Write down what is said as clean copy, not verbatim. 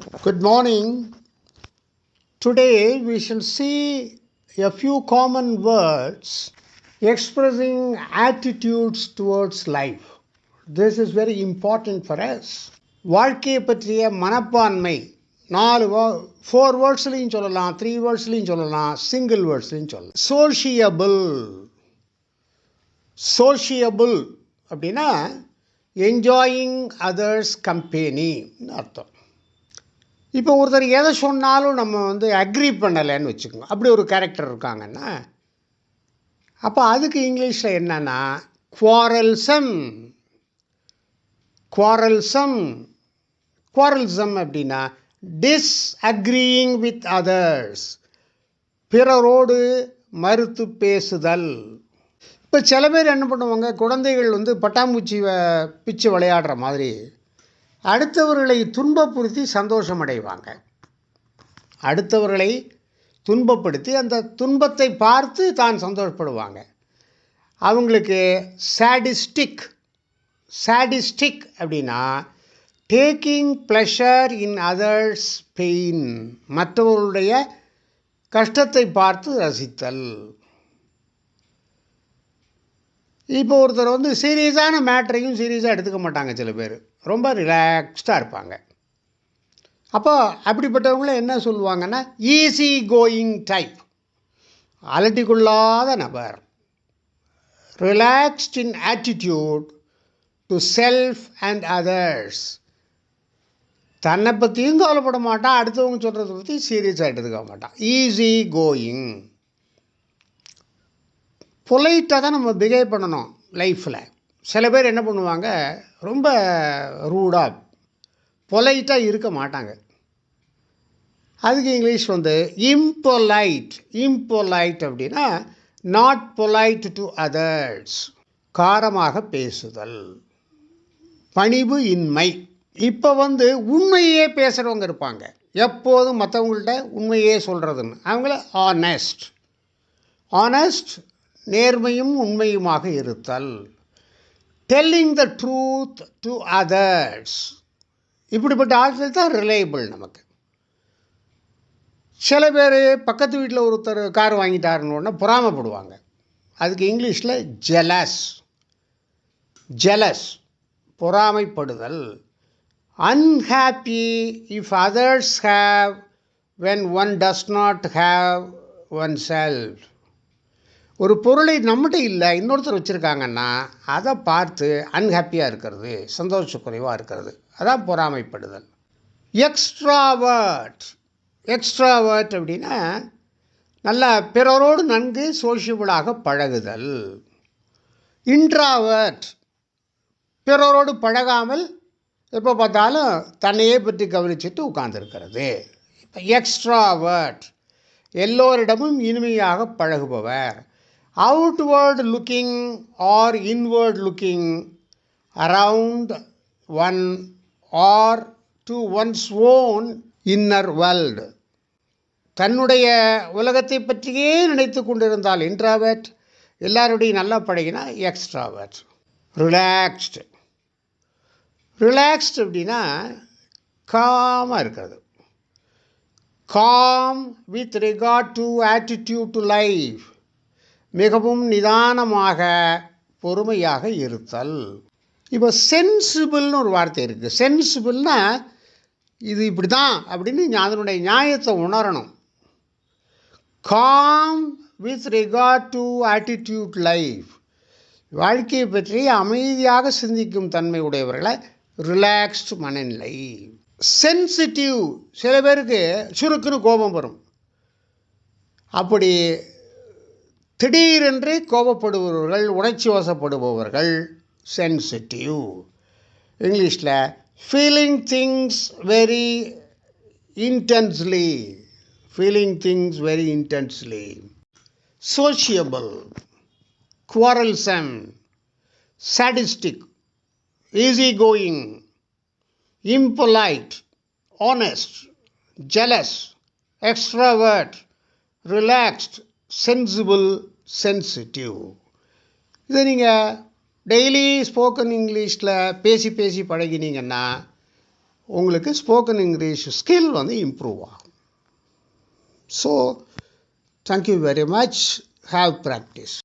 Good morning. Today we shall see a few common words expressing attitudes towards life. This is very important for us. வாழ்க்கையை பற்றிய மனப்பான்மை four வேர்ட்ஸ்லையும் சொல்லலாம், 3 வேர்ட்ஸ்லையும் சொல்லலாம், single வேர்ட்ஸ்லையும் சொல்லலாம். Sociable அப்படின்னா enjoying others கம்பெனின்னு அர்த்தம். இப்போ ஒருத்தர் எதை சொன்னாலும் நம்ம அக்ரி பண்ணலைன்னு வச்சுக்கோங்க. அப்படி ஒரு கேரக்டர் இருக்காங்கன்னா, அப்போ அதுக்கு இங்கிலீஷில் என்னன்னா குவாரல்சம் அப்படின்னா டிஸ்அக்ரீயிங் வித் அதர்ஸ், பிறரோடு மறுத்து பேசுதல். இப்போ சில பேர் என்ன பண்ணுவாங்க, குழந்தைகள் பட்டாம்பூச்சி பிச்சு விளையாடுற மாதிரி அடுத்தவர்களை துன்பப்படுத்தி சந்தோஷம் அடைவாங்க. அடுத்தவர்களை துன்பப்படுத்தி அந்த துன்பத்தை பார்த்து தான் சந்தோஷப்படுவாங்க. அவங்களுக்கு சாடிஸ்டிக் அப்படின்னா டேக்கிங் ப்ளஷர் இன் அதர்ஸ் பெயின், மற்றவர்களுடைய கஷ்டத்தை பார்த்து ரசித்தல். இப்போ ஒருத்தர் சீரியஸான மேட்டரையும் சீரியஸாக எடுத்துக்க மாட்டாங்க. சில பேர் ரொம்ப ரிலாக்ஸ்டாக இருப்பாங்க. அப்போ அப்படிப்பட்டவங்கள என்ன சொல்லுவாங்கன்னா ஈஸி கோயிங் டைப், அலட்டிக்கொள்ளாத நபர். Relaxed in attitude to self and others, தன்னை பற்றியும் கவலைப்பட மாட்டான், அடுத்தவங்க சொல்கிறத பற்றி சீரியஸாக எடுத்துக்க மாட்டான். Easy going. பொலைட்டாக தான் நம்ம பிஹேவ் பண்ணணும் லைஃப்பில். சில பேர் என்ன பண்ணுவாங்க, ரொம்ப ரூடாக பொலைட்டாக இருக்க மாட்டாங்க. அதுக்கு இங்கிலீஷ் இம்பொலைட் அப்படின்னா நாட் பொலைட் டு அதர்ஸ், காரமாக பேசுதல், பணிவு இன்மை. இப்போ உண்மையே பேசுகிறவங்க இருப்பாங்க, எப்போதும் மற்றவங்கள்ட்ட உண்மையே சொல்கிறதுன்னு. அவங்கள ஆனஸ்ட், நேர்மையும் உண்மையுமாக இருத்தல். Telling the truth to others, இப்படிப்பட்ட ஆட்கள் தான் ரிலையபிள் நமக்கு. சில பேர் பக்கத்து வீட்டில் ஒருத்தர் கார் வாங்கிட்டாருன்னு பொறாமப்படுவாங்க. அதுக்கு இங்கிலீஷில் ஜெலஸ், பொறாமைப்படுதல். Unhappy if others have when one does not have oneself. ஒரு பொருளை நம்மகிட்ட இல்லை, இன்னொருத்தர் வச்சுருக்காங்கன்னா அதை பார்த்து அன்ஹாப்பியாக இருக்கிறது, சந்தோஷ குறைவாக இருக்கிறது, அதான் பொறாமைப்படுதல். எக்ஸ்ட்ராவர்ட் அப்படின்னா நல்லா பிறரோடு நன்கு சோஷியபிளாக பழகுதல். இன்ட்ராவர்ட், பிறரோடு பழகாமல் எப்போ பார்த்தாலும் தன்னையே பற்றி கவனிச்சுட்டு உட்கார்ந்துருக்கிறது. இப்போ எக்ஸ்ட்ராவர்ட் எல்லோரிடமும் இனிமையாக பழகுபவர். Outward looking or inward looking around one or to one's own inner world, தன்னுடைய உலகத்தை பற்றியே நினைத்து கொண்டிருந்தால் இன்ட்ராவர்ட், எல்லாருடையும் நல்லா பழகினா எக்ஸ்ட்ராவர்ட். ரிலாக்ஸ்டு அப்படின்னா காமாக இருக்கிறது. Calm with regard to attitude to life, மிகவும் நிதானமாக பொறுமையாக இருத்தல். இப்போ சென்சிபிள்னு ஒரு வார்த்தை இருக்குது. சென்சிபிள்னா இது இப்படி தான் அப்படின்னு அதனுடைய நியாயத்தை உணரணும். Calm with regard to attitude life, வாழ்க்கையை பற்றி அமைதியாக சிந்திக்கும் தன்மை உடையவர்களை ரிலாக்ஸ்டு மனநிலை. சென்சிட்டிவ், சில பேருக்கு சுருக்குன்னு கோபம் வரும். அப்படி திடீரென்று கோபப்படுபவர்கள், உணர்ச்சி வசப்படுபவர்கள் சென்சிட்டிவ். இங்கிலீஷில் feeling things very intensely. Sociable, quarrelsome, sadistic, easy going, impolite, honest, jealous, extrovert, relaxed, sensible, sensitive. இதை நீங்கள் டெய்லி ஸ்போக்கன் இங்கிலீஷில் பேசி பழகினீங்கன்னா உங்களுக்கு ஸ்போக்கன் இங்கிலீஷ் ஸ்கில் வந்து இம்ப்ரூவ் ஆகும். So thank you very much. Have practice.